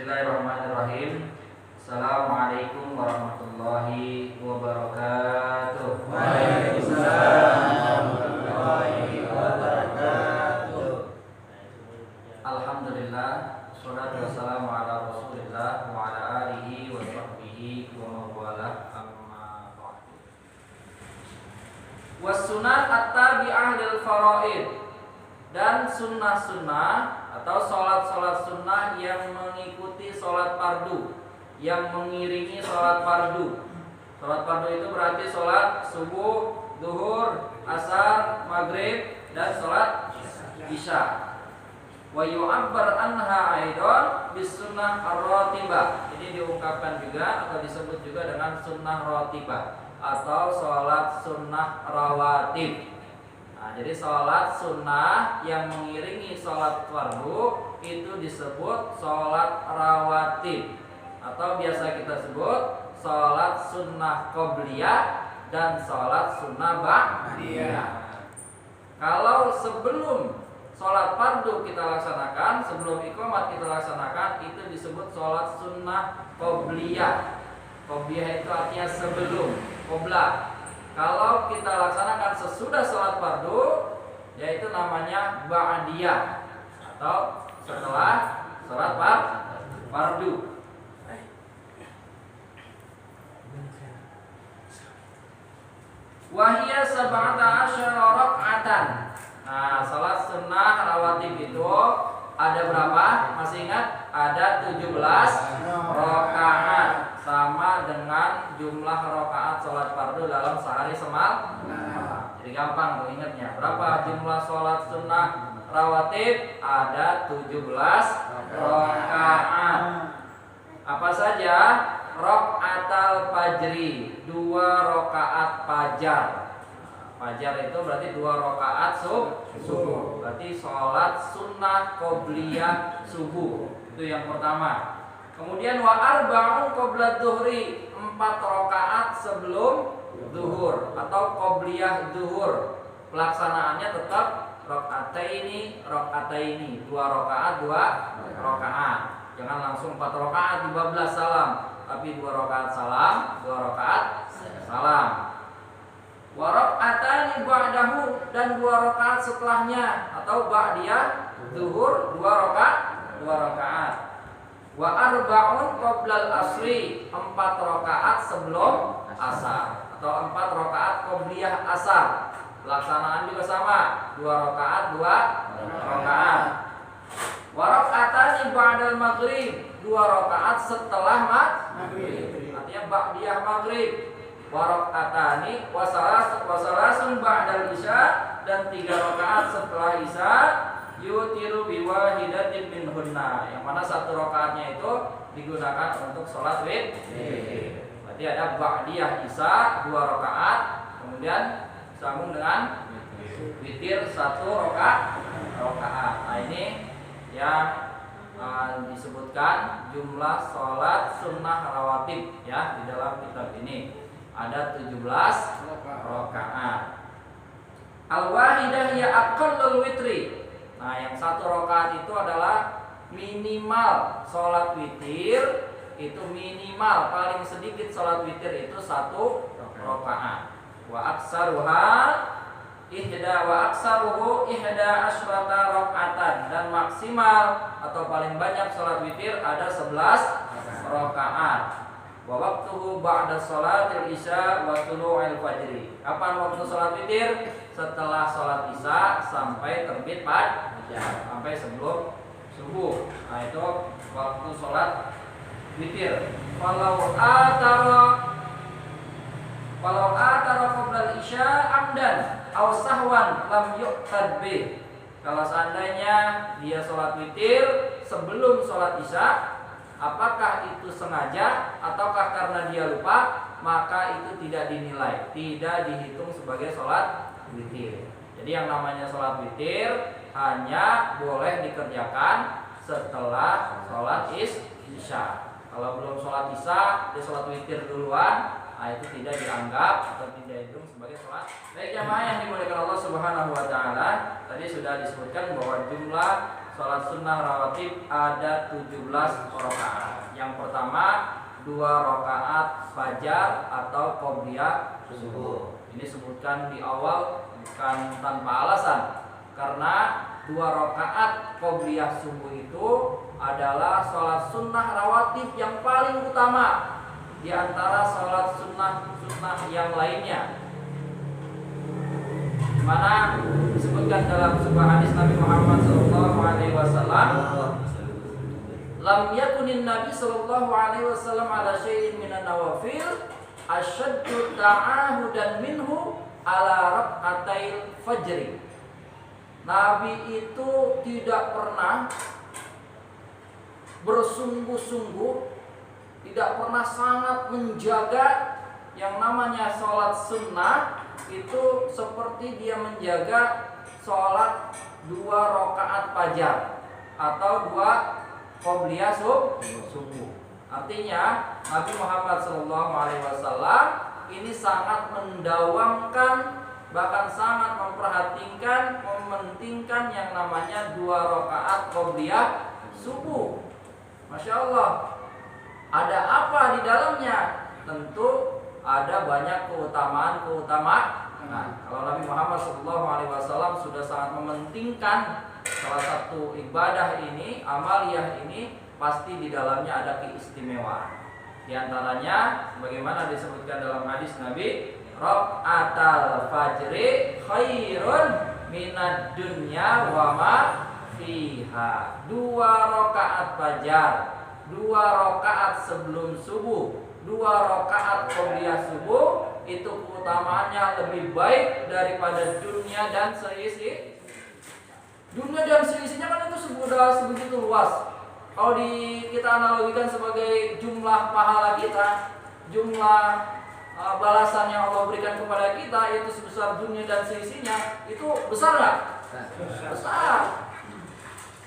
Bismillahirrahmanirrahim. Assalamualaikum warahmatullahi wabarakatuh. Waalaikumsalam warahmatullahi wabarakatuh. Alhamdulillah, sholatu wassalamu ala Rasulillah wa ala alihi wa sahbihi wa mawala, amma ba'du. Wassunat at-tabi'ah lil faraid, dan sunnah-sunnah atau sholat-sholat sunnah yang mengikuti sholat fardu, yang mengiringi sholat fardu. Sholat fardu itu berarti sholat subuh, zuhur, asar, maghrib, dan sholat isya. Wa yu'abbar anha aidon bis sunnah ar-ratibah. Ini diungkapkan juga atau disebut juga dengan sunnah ratibah atau sholat sunnah rawatib. Nah, jadi sholat sunnah yang mengiringi sholat fardu itu disebut sholat rawatib, atau biasa kita sebut sholat sunnah qobliyah dan sholat sunnah ba'diyah. Kalau sebelum sholat fardu kita laksanakan, sebelum iqamat kita laksanakan, itu disebut sholat sunnah qobliyah. Qobliyah itu artinya sebelum, qoblah. Kalau kita laksanakan sesudah sholat fardu, yaitu namanya ba'diyah atau setelah sholat fardu. Wahia sab'ata asyara rak'atan. Nah, sholat sunnah rawatib itu ada berapa? Masih ingat? Ada 17 rakaat, sama dengan jumlah rakaat sholat fardu dalam sehari semalam. Jadi gampang tuh ingatnya. Berapa jumlah sholat sunnah rawatib? Ada 17 rakaat. Apa saja? Rakaatal fajri, 2 rakaat fajar. Fajar itu berarti 2 rakaat subuh. Berarti sholat sunnah qobliyah subuh. Itu yang pertama. Kemudian wa arba'un qabla dhuhri, 4 rakaat sebelum zuhur atau qobliyah zuhur. Pelaksanaannya tetap rakaataini, 2 rakaat, 2 rakaat. Jangan langsung 4 rakaat di bablas salam, tapi 2 rakaat salam, 2 rakaat salam. Wa raka'atani ba'dahu, dan 2 rakaat setelahnya atau ba'diyah zuhur, 2 rakaat. Wa arba'un qoblal asri, 4 rakaat sebelum asar atau 4 rakaat qobliyah asar. Pelaksanaan juga sama, 2 rakaat, 2 rakaat. Wa raka'atani ba'dal maghrib, 2 rakaat setelah maghrib. Artinya ba'diyah maghrib. Wa raka'atani wa salasun ba'dal isya, dan 3 rakaat setelah isya. Yutiru biwahidatin minhunna, yang mana 1 rakaatnya itu digunakan untuk sholat witir. Berarti ada ba'diyah isya 2 rakaat, kemudian sambung dengan witir 1 rakaat. Nah, ini yang disebutkan jumlah sholat sunnah rawatib ya di dalam kitab ini. Ada 17 rakaat. Al-wahidah ya aqallul witri. Nah, yang 1 rakaat itu adalah minimal sholat witir. Itu minimal, paling sedikit sholat witir itu 1 rakaat. Wa aksaruhu ihda asyrata rakaatan, dan maksimal atau paling banyak sholat witir ada 11 rakaat. Wa waqtuhu ba'da sholatil isya wa tulu'il fajri. Kapan waktu sholat witir? Setelah sholat isya sampai terbit fajar, sampai sebelum subuh. Nah, itu waktu sholat witir. Walau atara qabla isya amdan aw sahwan lam yu'tad bih. Kalau seandainya dia sholat witir sebelum sholat isya, apakah itu sengaja ataukah karena dia lupa, maka itu tidak dinilai, tidak dihitung sebagai sholat witir. Jadi yang namanya sholat witir hanya boleh dikerjakan setelah sholat isya. Kalau belum sholat isya, dia sholat witir duluan, nah itu tidak dianggap atau tidak dihitung sebagai sholat. Baik jamaah yang dimuliakan Allah Subhanahu wa taala, tadi sudah disebutkan bahwa jumlah sholat sunnah rawatib ada 17 rakaat. Yang pertama 2 rakaat fajar atau qobliyah subuh. Ini sebutkan di awal bukan tanpa alasan, karena 2 rakaat qobliyah subuh itu adalah sholat sunnah rawatib yang paling utama di antara sholat sunnah yang lainnya. Mana disebutkan dalam sebuah hadis Nabi Muhammad SAW, lam yakunin Nabi SAW ala syai'in minan nawafil asyaddu ta'ahudan minhu ala rak'atil fajri. Nabi itu tidak pernah bersungguh-sungguh, tidak pernah sangat menjaga yang namanya sholat sunnah itu seperti dia menjaga sholat 2 rakaat fajar atau 2 qobliyah subuh. Artinya Nabi Muhammad SAW ini sangat mendawamkan, bahkan sangat memperhatikan, mementingkan yang namanya 2 rakaat qobliyah subuh. Masya Allah. Ada apa di dalamnya? Tentu ada banyak keutamaan. Nah, kalau Nabi Muhammad SAW sudah sangat mementingkan salah satu ibadah ini, amaliyah ini, pasti di dalamnya ada keistimewaan. Di antaranya, bagaimana disebutkan dalam hadis Nabi, rak'atal fajri khairun minad dunya wa ma fiha. 2 rakaat fajar, 2 rakaat sebelum subuh, 2 rakaat qobliyah subuh itu keutamaannya lebih baik daripada dunia dan seisi. Dunia dan seisinya kan itu sudah sebegitu luas. Kalau kita analogikan sebagai jumlah pahala kita, jumlah balasan yang Allah berikan kepada kita yaitu sebesar dunia dan seisinya, itu besar nggak? Besar.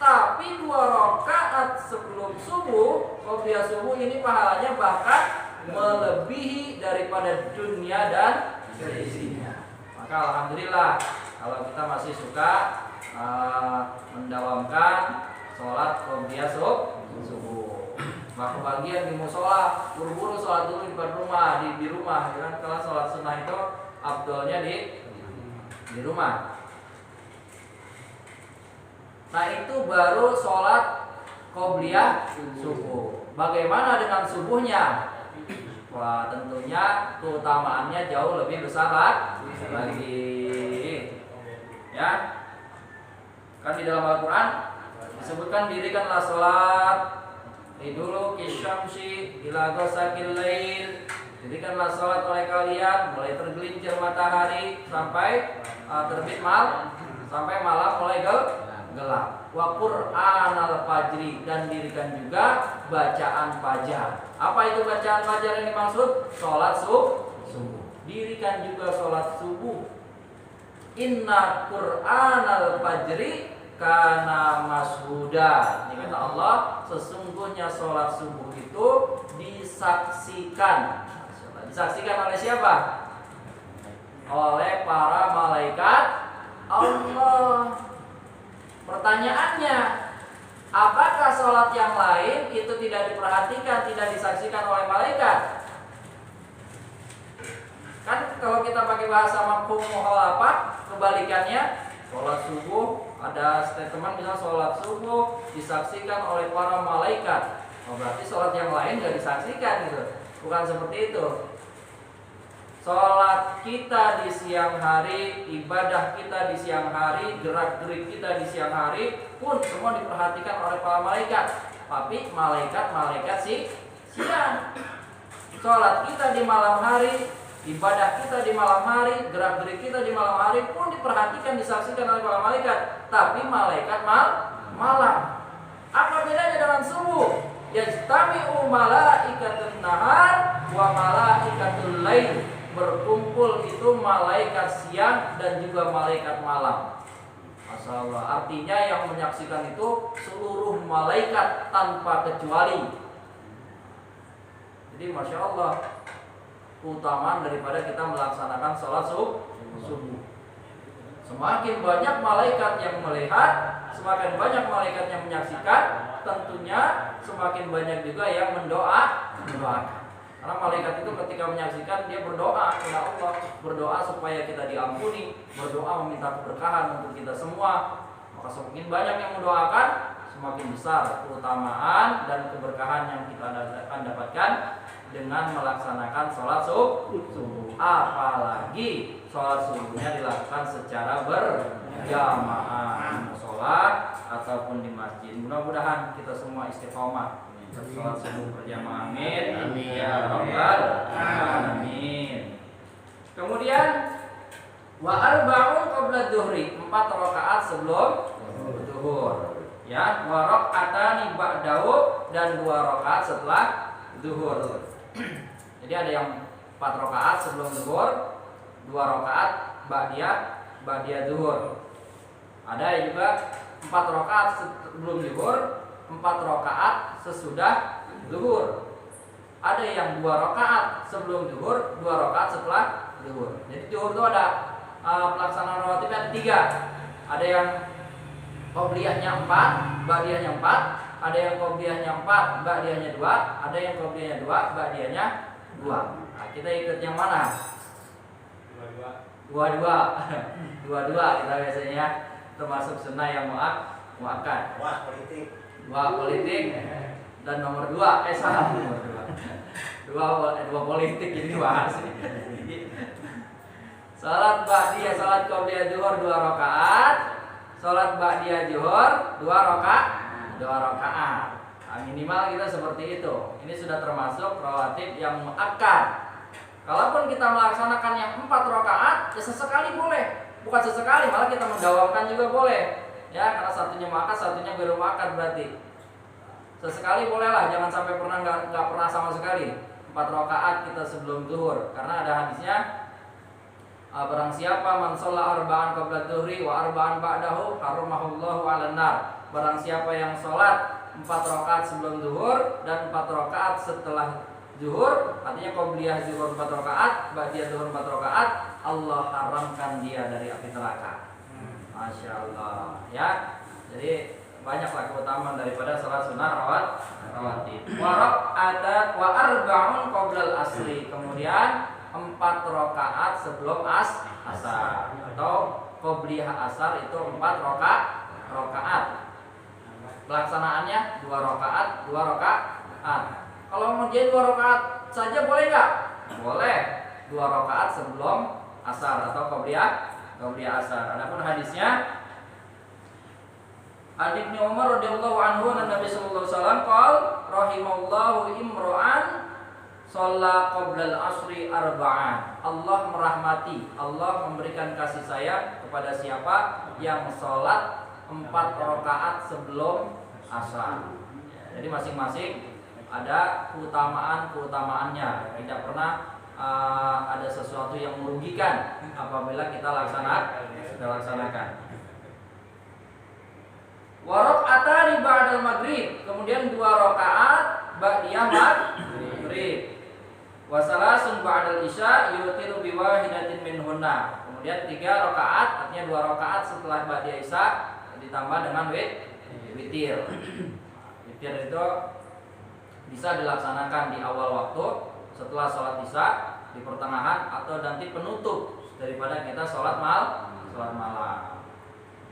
Tapi 2 rakaat sebelum subuh, qobliyah subuh ini pahalanya bahkan melebihi daripada dunia dan seisinya. Maka alhamdulillah kalau kita masih suka mendawamkan sholat qobliyah subuh. Maka bagian di musola buru-buru sholat dulu di rumah, di rumah. Kan kalau sholat sunnah itu afdolnya di rumah. Nah itu baru sholat qobliyah subuh. Bagaimana dengan subuhnya? Wah tentunya keutamaannya jauh lebih besar lagi. Ya, kan di dalam Al-Quran disebutkan dirikanlah sholat dulu kisyamsi ila ghasaqil lail. Dirikanlah sholat oleh kalian mulai tergelincir matahari sampai terbit sampai malam mulai gelap. Wa Qur'anal fajri, dan dirikan juga bacaan fajar. Apa itu bacaan fajar yang dimaksud? Sholat subuh. Dirikan juga sholat subuh. Inna Qur'anal fajri kana mashuda. Ini kata Allah, sesungguhnya sholat subuh itu disaksikan. Disaksikan oleh siapa? Oleh para malaikat Allah. Pertanyaannya, apakah sholat yang lain itu tidak diperhatikan, tidak disaksikan oleh malaikat? Kan kalau kita pakai bahasa mafhum mukhalafah, kebalikannya, sholat subuh, ada statement misalnya sholat subuh disaksikan oleh para malaikat. Oh, berarti sholat yang lain nggak disaksikan gitu. Bukan seperti itu. Sholat kita di siang hari, ibadah kita di siang hari, gerak-gerik kita di siang hari pun semua diperhatikan oleh para malaikat. Tapi malaikat siang. Sholat kita di malam hari, ibadah kita di malam hari, gerak-gerik kita di malam hari pun diperhatikan, disaksikan oleh para malaikat. Tapi malaikat malam. Apa bedanya dengan subuh? Yajtami'u malaikatun nahar wa malaikatul lail. Berkumpul itu malaikat siang dan juga malaikat malam. Masya Allah. Artinya yang menyaksikan itu seluruh malaikat tanpa kecuali. Jadi Masya Allah, keutamaan daripada kita melaksanakan sholat subuh. Semakin banyak malaikat yang melihat, semakin banyak malaikat yang menyaksikan, tentunya semakin banyak juga yang mendoakan. Karena malaikat itu ketika menyaksikan dia berdoa kepada Allah, berdoa supaya kita diampuni, berdoa meminta keberkahan untuk kita semua. Maka semakin banyak yang mendoakan, semakin besar keutamaan dan keberkahan yang kita akan dapatkan dengan melaksanakan sholat subuh. Apalagi sholat subuhnya dilakukan secara berjamaah, sholat ataupun di masjid. Mudah-mudahan kita semua istiqomah sholat subuh berjamaah. Amin. Ya rabbal alamin. Kemudian wa arba'un qabla dzuhri, 4 rakaat sebelum zuhur. Ya, wa raka'atani ba'dahu, dan 2 rakaat setelah zuhur. Jadi ada yang 4 rakaat sebelum zuhur, 2 rakaat ba'diyah zuhur. Ada juga 4 rakaat sebelum zuhur, 4 rakaat sesudah zuhur. Ada yang 2 rakaat sebelum zuhur, 2 rakaat setelah zuhur. Jadi zuhur itu ada pelaksanaan rawatibnya ada 3. Ada yang qobliyahnya 4, ba'diyahnya 4, ada yang qobliyahnya 4, ba'diyahnya 2, ada yang qobliyahnya 2, ba'diyahnya 2. Nah, kita ikut yang mana? Dua-dua kita biasanya, termasuk sunnah yang muakkad. Dua politik dan nomor 2 salah nomor 2. Dua politik jadi dibahas. Salat ba'diyah, salat qobliyah zuhur 2 rakaat. Salat ba'diyah zuhur 2 rakaat. Nah, minimal kita seperti itu. Ini sudah termasuk rawatib yang muakkad. Kalaupun kita melaksanakan yang 4 rakaat, ya sesekali boleh. Bukan sesekali, malah kita mendawamkan juga boleh. Ya, karena satunya muakkad, satunya belum muakkad berarti. Sesekali bolehlah, jangan sampai nggak pernah sama sekali. 4 rakaat kita sebelum zuhur, karena ada hadisnya. Barang siapa man shalla arba'an qabla dzuhri wa arba'an ba'dahu haramahullahu 'alan nar. Barang siapa yang sholat 4 rakaat sebelum zuhur dan 4 rakaat setelah zuhur, artinya qobliyah zuhur 4 rakaat, ba'diyah zuhur 4 rakaat, Allah haramkan dia dari api neraka. Masya Allah, ya. Jadi banyaklah keutamaan daripada salat sunnah rawatib. Wa arba'un qoblal asri. Kemudian 4 rakaat sebelum asar, atau qobliyah asar itu 4 rakaat. Pelaksanaannya 2 rakaat, 2 rakaat. Kalau mau jadi 2 rakaat saja boleh nggak? Boleh. 2 rakaat sebelum asar atau qobliyah asar. Adapun hadisnya, Ibnu Umar radhiyallahu anhu, Nabi sallallahu alaihi wasallam qol rahimallahu imra'an shalla qoblal asri arba'an. Allah merahmati, Allah memberikan kasih sayang kepada siapa yang sholat 4 rakaat sebelum asar. Jadi masing-masing ada keutamaannya. Tidak pernah ada sesuatu yang merugikan apabila kita laksanakan. Wa raka'atani ba'dal maghrib. Kemudian 2 rakaat ba'diyah maghrib. Wa salasun ba'dal isya yutiru bi wahidatin minhunna. Kemudian 3 rakaat, artinya 2 rakaat setelah ba'diyah isya ditambah dengan witir. Witir itu bisa dilaksanakan di awal waktu setelah sholat isya, di pertengahan, atau nanti penutup daripada kita sholat malam.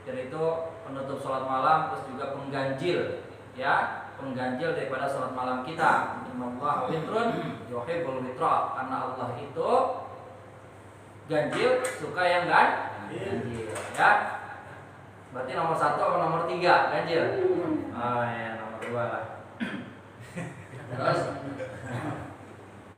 Witir itu penutup sholat malam, terus juga pengganjil, ya, pengganjil daripada sholat malam kita. Innallaha witrun yuhibbul witra. Karena Allah itu ganjil, suka yang ganjil, ya. Berarti nomor 1 atau nomor 3 ganjil? Oh ya, nomor 2 lah. Terus